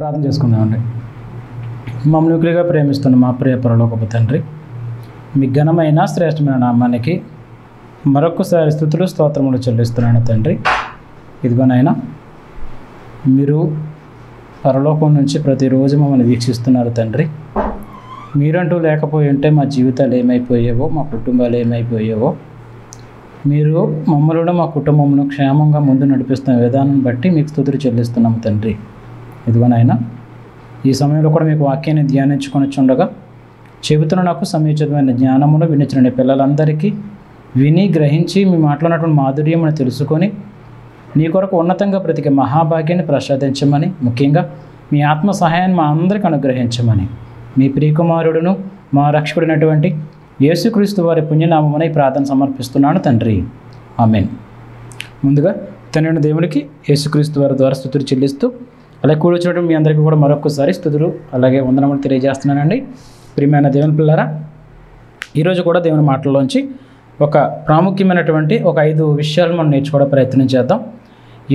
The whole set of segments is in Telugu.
ప్రార్థన చేసుకుందామండి. మమ్మల్ని మిక్కిలిగా ప్రేమిస్తున్న మా ప్రియ పరలోకపు తండ్రి, మీ ఘనమైన శ్రేష్టమైన నామానికి మరొకసారి స్తుతులు స్తోత్రములు చెల్లిస్తున్నాను తండ్రి. ఇదిగోనైనా మీరు పరలోకం నుంచి ప్రతిరోజు మమ్మల్ని వీక్షిస్తున్నారు తండ్రి. మీరంటూ లేకపోయి ఉంటే మా జీవితాలు ఏమైపోయేవో, మా కుటుంబాలు ఏమైపోయేవో. మీరు మమ్మల్ని మా కుటుంబమును క్షేమంగా ముందు నడిపిస్తున్న విధానం బట్టి మీకు స్తుతులు చెల్లిస్తున్నాము తండ్రి. ఇదిగోనైనా ఈ సమయంలో కూడా మీకు వాక్యాన్ని ధ్యానించుకొని చుండగా చెబుతున్న నాకు సమయోచితమైన జ్ఞానమును వినిచిన పిల్లలందరికీ విని గ్రహించి మీ మాట్లాడినటువంటి మాధుర్యమును తెలుసుకొని నీ కొరకు ఉన్నతంగా బ్రతికే మహాభాగ్యాన్ని ప్రసాదించమని, ముఖ్యంగా మీ ఆత్మ సహాయాన్ని మా అందరికీ అనుగ్రహించమని మీ ప్రియకుమారుడును మా రక్షకుడినటువంటి యేసుక్రీస్తు వారి పుణ్యనామమున ఈ ప్రార్థన సమర్పిస్తున్నాను తండ్రి. ఆమేన్. ముందుగా తండ్రి దేవునికి యేసుక్రీస్తు వారి ద్వారా స్తుతులు చెల్లిస్తూ అలాగే కూర్చోవడం మీ అందరికీ కూడా మరొకసారి స్తుతులు అలాగే వందనములు తెలియజేస్తున్నానండి. ప్రియమైన దేవుని పిల్లరా, ఈరోజు కూడా దేవుని మాటల్లోంచి ఒక ప్రాముఖ్యమైనటువంటి ఒక 5 విషయాలు మనం నేర్చుకోవడం ప్రయత్నం చేద్దాం.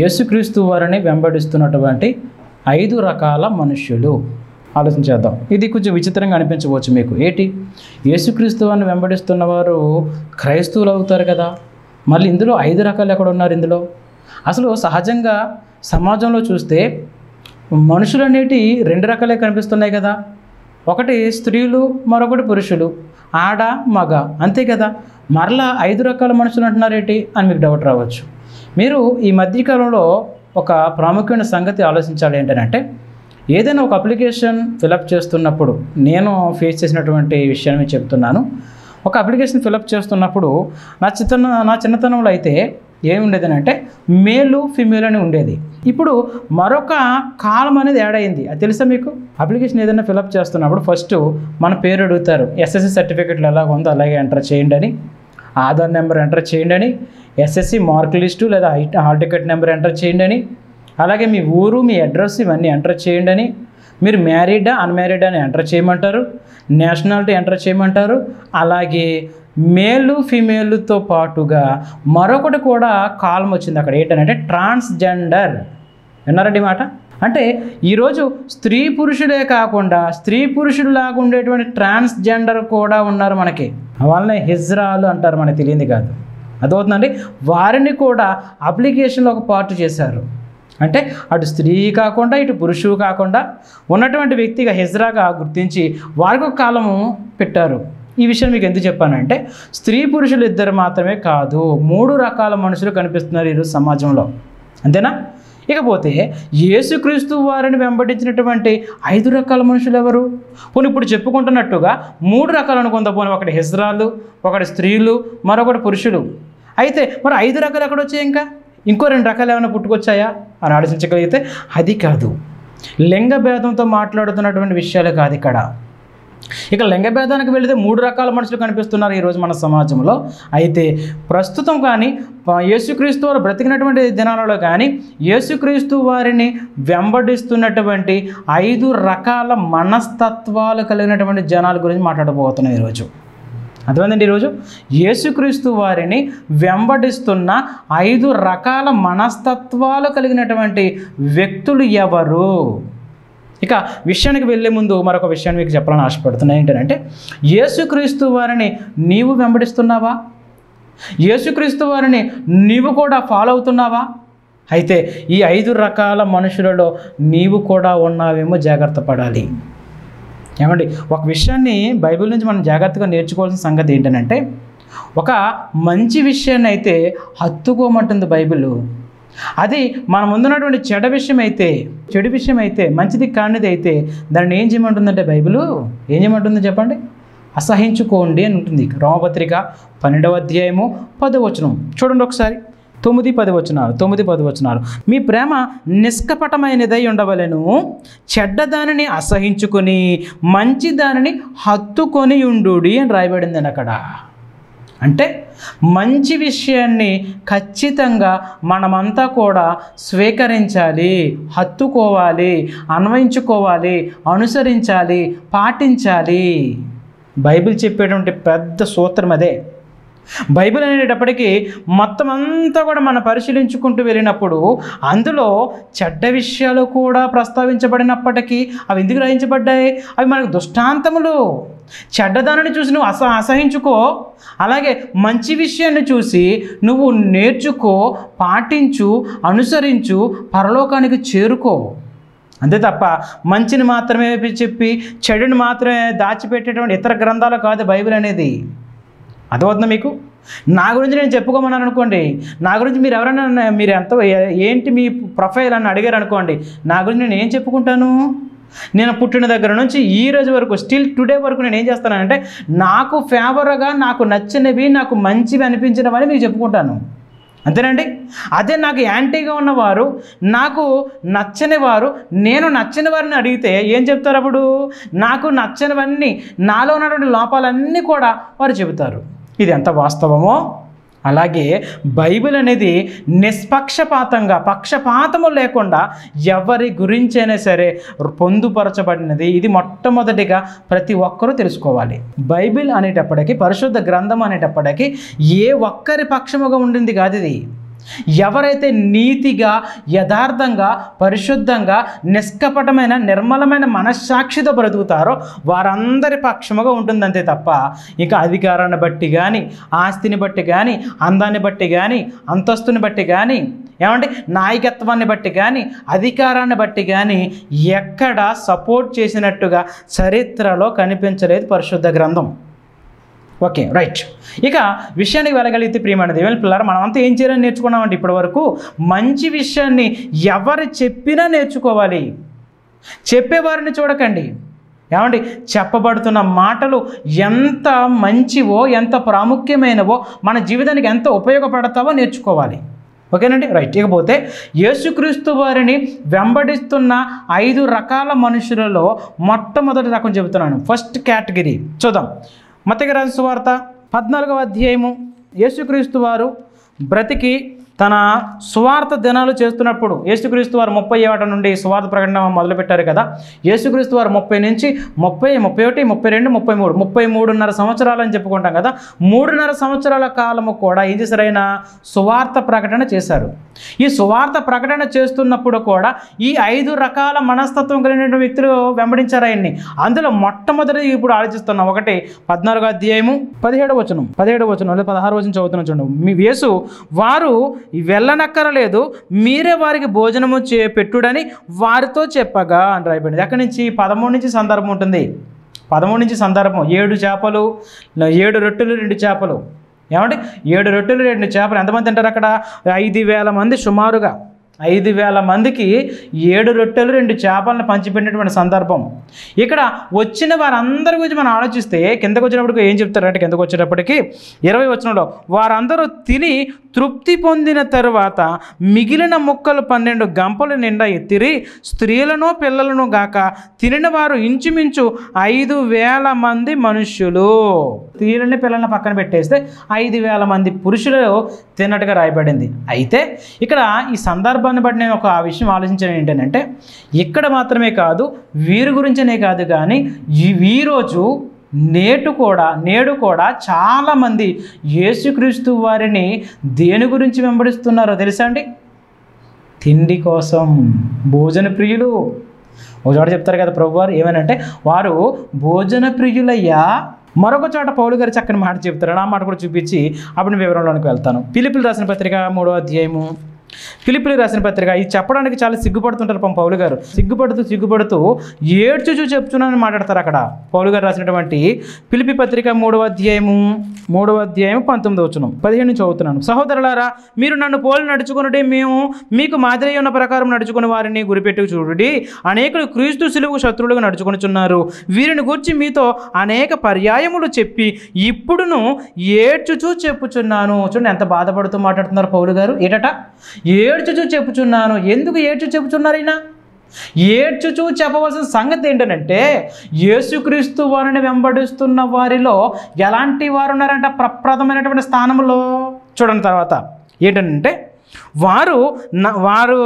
యేసుక్రీస్తు వారిని వెంబడిస్తున్నటువంటి 5 రకాల మనుష్యులు ఆలోచించేద్దాం. ఇది కొంచెం విచిత్రంగా అనిపించవచ్చు మీకు. ఏంటి, యేసుక్రీస్తు వారిని వెంబడిస్తున్న వారు క్రైస్తవులు అవుతారు కదా, మళ్ళీ ఇందులో 5 రకాలు ఎక్కడ ఉన్నారు? ఇందులో అసలు సహజంగా సమాజంలో చూస్తే మనుషులు అనేటి 2 రకాలే కనిపిస్తున్నాయి కదా. ఒకటి స్త్రీలు, మరొకటి పురుషులు, ఆడ మగ, అంతే కదా. మరలా 5 రకాల మనుషులు అంటున్నారేంటి అని మీకు డౌట్ రావచ్చు. మీరు ఈ మధ్యకాలంలో ఒక ప్రాముఖ్యమైన సంగతి ఆలోచించాలి. ఏంటంటే, ఏదైనా ఒక అప్లికేషన్ ఫిలప్ చేస్తున్నప్పుడు నేను ఫేస్ చేసినటువంటి విషయాన్ని చెప్తున్నాను. ఒక అప్లికేషన్ ఫిలప్ చేస్తున్నప్పుడు నా చిన్నతనంలో అయితే ఏమి ఉండేదని అంటే మేలు ఫిమేల్ అని ఉండేది. ఇప్పుడు మరొక కాలం అనేది యాడ్ అయింది. అది తెలుసా మీకు? అప్లికేషన్ ఏదైనా ఫిలప్ చేస్తున్నప్పుడు ఫస్ట్ మన పేరు అడుగుతారు. ఎస్ఎస్సి సర్టిఫికెట్లు ఎలాగ ఉందో అలాగే ఎంటర్ చేయండి అని, ఆధార్ నెంబర్ ఎంటర్ చేయండి అని, ఎస్ఎస్సి మార్క్ లిస్టు లేదా హాల్ టికెట్ నెంబర్ ఎంటర్ చేయండి అని, అలాగే మీ ఊరు, మీ అడ్రస్ ఇవన్నీ ఎంటర్ చేయండి అని, మీరు మ్యారీడా అన్మ్యారీడా అని ఎంటర్ చేయమంటారు, నేషనాలిటీ ఎంటర్ చేయమంటారు. అలాగే మేలు ఫిమేల్తో పాటుగా మరొకటి కూడా కాలం వచ్చింది అక్కడ. ఏంటంటే ట్రాన్స్జెండర్. విన్నారండి మాట? అంటే ఈరోజు స్త్రీ పురుషుడే కాకుండా స్త్రీ పురుషుడిలాగా ఉండేటువంటి ట్రాన్స్జెండర్ కూడా ఉన్నారు మనకి. వాళ్ళని హిజ్రాలు అంటారు, మనకి తెలియంది కాదు. అదవుతుందండి. వారిని కూడా అప్లికేషన్లో ఒక పార్ట్ చేశారు. అంటే అటు స్త్రీ కాకుండా ఇటు పురుషుడు కాకుండా ఉన్నటువంటి వ్యక్తిగా హిజ్రాగా గుర్తించి వారికి ఒక కాలము పెట్టారు. ఈ విషయం మీకు ఎందుకు చెప్పానంటే, స్త్రీ పురుషులు ఇద్దరు మాత్రమే కాదు, 3 రకాల మనుషులు కనిపిస్తున్నారు ఈరోజు సమాజంలో. అంతేనా? ఇకపోతే యేసుక్రీస్తు వారిని వెంబడించినటువంటి 5 రకాల మనుషులు ఎవరు? పోనీ ఇప్పుడు చెప్పుకుంటున్నట్టుగా 3 రకాలు అనుకుందా. పోనీ ఒకటి హిజ్రాలు, ఒకటి స్త్రీలు, మరొకటి పురుషులు. అయితే మరి 5 రకాలు ఎక్కడ వచ్చాయి? ఇంకో 2 రకాలు ఏమైనా పుట్టుకొచ్చాయా అని ఆలోచించగలిగితే అది కాదు. లింగ భేదంతో మాట్లాడుతున్నటువంటి విషయాలు కాదు ఇక్కడ. ఇక లింగ భేదానికి వెళితే 3 రకాల మనుషులు కనిపిస్తున్నారు ఈరోజు మన సమాజంలో. అయితే ప్రస్తుతం కానీ యేసుక్రీస్తు వారు బ్రతికినటువంటి దినాలలో కానీ యేసుక్రీస్తు వారిని వెంబడిస్తున్నటువంటి 5 రకాల మనస్తత్వాలు కలిగినటువంటి జనాల గురించి మాట్లాడబోతున్నాం ఈరోజు. అర్థమైందండి? ఈరోజు యేసుక్రీస్తు వారిని వెంబడిస్తున్న 5 రకాల మనస్తత్వాలు కలిగినటువంటి వ్యక్తులు ఎవరు? ఇక విషయానికి వెళ్ళే ముందు మరొక విషయాన్ని మీకు చెప్పాలని ఆశపడుతున్నాను. ఏంటంటే, యేసుక్రీస్తు వారిని నీవు వెంబడిస్తున్నావా? యేసుక్రీస్తు వారిని నీవు కూడా ఫాలో అవుతున్నావా? అయితే ఈ 5 రకాల మనుషులలో నీవు కూడా ఉన్నావేమో జాగ్రత్త పడాలి. ఏమండి, ఒక విషయాన్ని బైబిల్ నుంచి మనం జాగ్రత్తగా నేర్చుకోవాల్సిన సంగతి ఏంటంటే, ఒక మంచి విషయాన్ని అయితే హత్తుకోమంటుంది బైబిల్. అది మన ముందున్నటువంటి చెడు విషయం అయితే మంచిది కానిది అయితే దాన్ని ఏం చేయమంటుందంటే బైబిల్ ఏం చేయమంటుంది చెప్పండి? అసహించుకోండి అని ఉంటుంది. రోమపత్రిక 12వ అధ్యాయము 10వ వచనం చూడండి ఒకసారి. 9-10 వచనాలు. మీ ప్రేమ నిష్కపటమైనదై ఉండవలెను, చెడ్డదానిని అసహించుకొని మంచి దానిని హత్తుకొని ఉండుడి అని రాయబడిందని అక్కడ. అంటే మంచి విషయాన్ని ఖచ్చితంగా మనమంతా కూడా స్వీకరించాలి, హత్తుకోవాలి, అన్వయించుకోవాలి, అనుసరించాలి, పాటించాలి. బైబిల్ చెప్పేటువంటి పెద్ద సూత్రం అదే. బైబిల్ అనేటప్పటికీ మొత్తం అంతా కూడా మనం పరిశీలించుకుంటూ వెళ్ళినప్పుడు అందులో చెడ్డ విషయాలు కూడా ప్రస్తావించబడినప్పటికీ అవి ఎందుకు గ్రహించబడ్డాయి? అవి మనకు దృష్టాంతములు. చెడ్డదానిని చూసి నువ్వు అసహించుకో, అలాగే మంచి విషయాన్ని చూసి నువ్వు నేర్చుకో, పాటించు, అనుసరించు, పరలోకానికి చేరుకో. అంతే తప్ప మంచిని మాత్రమే చెప్పి చెడుని మాత్రమే దాచిపెట్టేటువంటి ఇతర గ్రంథాలు కాదు బైబిల్ అనేది. అర్థమవుతుందా మీకు? నా గురించి నేను చెప్పుకోమన్నాను అనుకోండి, నా గురించి మీరు ఎవరైనా మీరు ఏంటి మీ ప్రొఫైల్ అని అడిగారు అనుకోండి, నా గురించి నేను ఏం చెప్పుకుంటాను? నేను పుట్టిన దగ్గర నుంచి ఈ రోజు వరకు స్టిల్ టుడే వరకు నేను ఏం చేస్తానంటే నాకు ఫేవర్గా, నాకు నచ్చినవి, నాకు మంచివి అనిపించినవని మీకు చెప్పుకుంటాను. అంతేనండి. అదే నాకు యాంటీగా ఉన్నవారు, నాకు నచ్చని వారు, నేను నచ్చని వారిని అడిగితే ఏం చెప్తారు? అప్పుడు నాకు నచ్చనివన్నీ, నాలో ఉన్నటువంటి లోపాలన్నీ కూడా వారు చెబుతారు. ఇది ఎంత వాస్తవమో అలాగే బైబిల్ అనేది నిష్పక్షపాతంగా, పక్షపాతము లేకుండా ఎవరి గురించైనా సరే పొందుపరచబడినది. ఇది మొట్టమొదటిగా ప్రతి ఒక్కరూ తెలుసుకోవాలి. బైబిల్ అనేటప్పటికీ, పరిశుద్ధ గ్రంథం అనేటప్పటికీ ఏ ఒక్కరి పక్షముగా ఉండింది కాదు ఇది. ఎవరైతే నీతిగా, యథార్థంగా, పరిశుద్ధంగా, నిష్కపటమైన, నిర్మలమైన మనస్సాక్షితో బ్రతుకుతారో వారందరి పక్షముగా ఉంటుందంతే తప్ప ఇంకా అధికారాన్ని బట్టి కానీ, ఆస్తిని బట్టి కానీ, అందాన్ని బట్టి కానీ, అంతస్తుని బట్టి కానీ, ఏమంటే నాయకత్వాన్ని బట్టి కానీ, అధికారాన్ని బట్టి కానీ ఎక్కడ సపోర్ట్ చేసినట్టుగా చరిత్రలో కనిపించలేదు పరిశుద్ధ గ్రంథం. Okay, right. ఇక విషయానికి వెళ్ళగలిగితే ప్రియమైన దేవుని పిల్లలు, మనమంతా ఏం చేయాలని నేర్చుకున్నామంటే ఇప్పటి వరకు మంచి విషయాన్ని ఎవరు చెప్పినా నేర్చుకోవాలి. చెప్పేవారిని చూడకండి. ఏమండి, చెప్పబడుతున్న మాటలు ఎంత మంచివో, ఎంత ప్రాముఖ్యమైనవో, మన జీవితానికి ఎంత ఉపయోగపడతావో నేర్చుకోవాలి. ఓకేనండి, రైట్. ఇకపోతే యేసుక్రీస్తు వారిని వెంబడిస్తున్న 5 రకాల మనుషులలో మొట్టమొదటి రకం చెబుతున్నాను. ఫస్ట్ కేటగిరీ చూద్దాం. మత్తయి రాసిన సువార్త 14వ అధ్యాయము. యేసుక్రీస్తు వారు బ్రతికి తన సువార్త దినాలు చేస్తున్నప్పుడు, యేసుక్రీస్తు వారు 30 ఏట నుండి సువార్త ప్రకటన మొదలుపెట్టారు కదా. యేసుక్రీస్తు వారు 30 నుంచి 30, 31, 32, 33, 33.5 సంవత్సరాలు అని చెప్పుకుంటాం కదా. 3.5 సంవత్సరాల కాలము కూడా ఏం చేశారు? ఆయన సువార్త ప్రకటన చేశారు. ఈ సువార్త ప్రకటన చేస్తున్నప్పుడు కూడా ఈ 5 రకాల మనస్తత్వం కలిగిన వ్యక్తులు వెంబడించారు ఆయన్ని. అందులో మొట్టమొదటి ఇప్పుడు ఆలోచిస్తున్నాం. ఒకటి 14వ అధ్యాయము 17వ వచనం, 16వ వచనం చదువుతున్నా చూడండి. మీ యేసు వారు వెళ్ళనక్కరలేదు, మీరే వారికి భోజనము పెట్టుడని వారితో చెప్పగా అని రాయబడింది. అక్కడి నుంచి 13 నుంచి సందర్భం ఉంటుంది. 13 నుంచి సందర్భం 7 చేపలు, 7 రొట్టెలు 2 చేపలు. ఏమంటే 7 రొట్టెలు 2 చేపలు ఎంతమంది తింటారు అక్కడ? 5,000 మంది సుమారుగా. 5,000 మందికి 7 రొట్టెలు 2 చేపలను పంచిపెట్టినటువంటి సందర్భం. ఇక్కడ వచ్చిన వారందరి గురించి మనం ఆలోచిస్తే కిందకు వచ్చినప్పటికి ఏం చెప్తారంటే, కిందకు వచ్చేటప్పటికి 20వ వచనంలో వారందరూ తిని తృప్తి పొందిన తరువాత మిగిలిన ముక్కలు 12 గంపల నిండా ఎత్తిరి, స్త్రీలను పిల్లలను గాక తినిన వారు ఇంచుమించు 5,000 మంది మనుష్యులు. స్త్రీలని పిల్లలను పక్కన పెట్టేస్తే 5,000 మంది పురుషులు తిన్నట్టుగా రాయబడింది. అయితే ఇక్కడ ఈ సందర్భాన్ని బట్టి నేను ఒక విషయం ఆలోచించాను. ఏంటంటే ఇక్కడ మాత్రమే కాదు, వీరి గురించనే కాదు కానీ ఈరోజు నేడు కూడా చాలామంది యేసుక్రీస్తు వారిని దేని గురించి వెంబడిస్తున్నారో తెలుసా అండి? తిండి కోసం. భోజన ప్రియులు. ఒక చోట చెప్తారు కదా ప్రభువారు, ఏమనంటే వారు భోజన ప్రియులయ్యా. మరొక చోట పౌలు గారు చక్కని మాట చెప్తారు. ఆ మాట కూడా చూపించి అప్పుడు వివరంలోనికి వెళ్తాను. ఫిలిప్పీయులకు రాసిన పత్రిక 3వ అధ్యాయము. ఫిలిప్పీయులకు రాసిన పత్రిక. ఇది చెప్పడానికి చాలా సిగ్గుపడుతుంటారు పౌలు గారు. సిగ్గుపడుతూ ఏడ్చుచూ చెప్తున్నానని మాట్లాడతారు అక్కడ. పౌలు గారు రాసినటువంటి ఫిలిప్పీ పత్రిక 3వ అధ్యాయము 19వ వచనం 15 నుంచి చదువుతున్నాను. సహోదరులారా, మీరు నన్ను పోలి నడుచుకున్నట్టే మేము మీకు మాదిరి ఉన్న ప్రకారం నడుచుకుని వారిని గురిపెట్టి చూడండి. అనేకులు క్రీస్తు శిలువకు శత్రువులుగా నడుచుకొనుచున్నారు. వీరిని గూర్చి మీతో అనేక పర్యాయములు చెప్పి ఇప్పుడును ఏడ్చుచూ చెప్పుచున్నాను. చూడండి ఎంత బాధపడుతూ మాట్లాడుతున్నారు పౌలు గారు. ఏటట ఏడ్చుచూ చెప్పుచున్నాను. ఎందుకు ఏడ్చు చెప్పుచున్నారు? ఈయన ఏడ్చుచూ చెప్పవలసిన సంగతి ఏంటంటే, యేసుక్రీస్తు వారిని వెంబడిస్తున్న వారిలో ఎలాంటి వారు ఉన్నారంట? ప్రప్రథమైనటువంటి స్థానంలో. చూడండి తర్వాత ఏంటంటే, వారు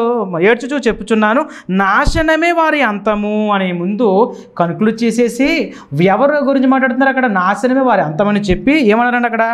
ఏడ్చుచూ చెప్పుచున్నాను, నాశనమే వారి అంతము అని ముందు కన్క్లూడ్ చేసేసి ఎవరి గురించి మాట్లాడుతున్నారు అక్కడ? నాశనమే వారి అంతమని చెప్పి ఏమన్నారండి అక్కడ?